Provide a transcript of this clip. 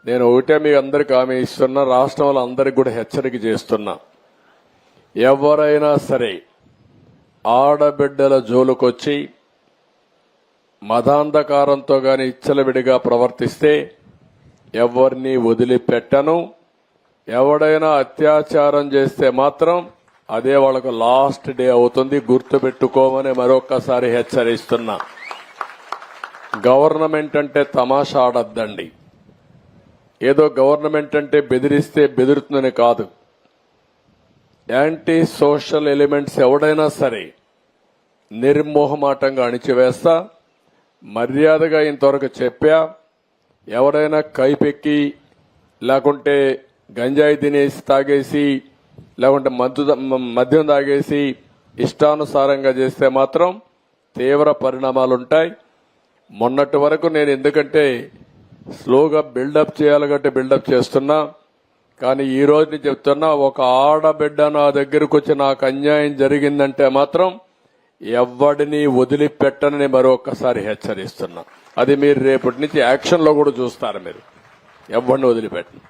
నేను ఒకటే మీ అందరికి హామీ ఇస్తున్నా, రాష్ట్రంలో అందరికి కూడా హెచ్చరిక చేస్తున్నా. ఎవరైనా సరే ఆడబిడ్డల జోలుకొచ్చి మదాంధకారంతో గాని ఇచ్చలవిడిగా ప్రవర్తిస్తే ఎవరిని వదిలిపెట్టను. ఎవడైనా అత్యాచారం చేస్తే మాత్రం అదే వాళ్ళకు లాస్ట్ డే అవుతుంది, గుర్తుపెట్టుకోమని మరొక్కసారి హెచ్చరిస్తున్నా. గవర్నమెంట్ అంటే తమాషా ఆడద్దండి. ఏదో గవర్నమెంట్ అంటే బెదిరిస్తే బెదురుతుందని కాదు. యాంటీ సోషల్ ఎలిమెంట్స్ ఎవడైనా సరే నిర్మోహమాటంగా అణిచివేస్తా. మర్యాదగా ఇంతవరకు చెప్పా. ఎవరైనా కైపెక్కి లేకుంటే గంజాయి తినేసి తాగేసి లేకుంటే మద్యం తాగేసి ఇష్టానుసారంగా చేస్తే మాత్రం తీవ్ర పరిణామాలుంటాయి. మొన్నటి వరకు నేను ఎందుకంటే స్లోగా బిల్డప్ చేయాలి కాబట్టి బిల్డప్ చేస్తున్నా. కానీ ఈ రోజు నేను చెప్తున్నా, ఒక ఆడబిడ్డ నా దగ్గరకు వచ్చి నాకు అన్యాయం జరిగిందంటే మాత్రం ఎవడిని వదిలిపెట్టనని మరొకసారి హెచ్చరిస్తున్నా. అది మీరు రేపటి నుంచి యాక్షన్ లో కూడా చూస్తారు. మీరు ఎవరిని వదిలిపెట్టను.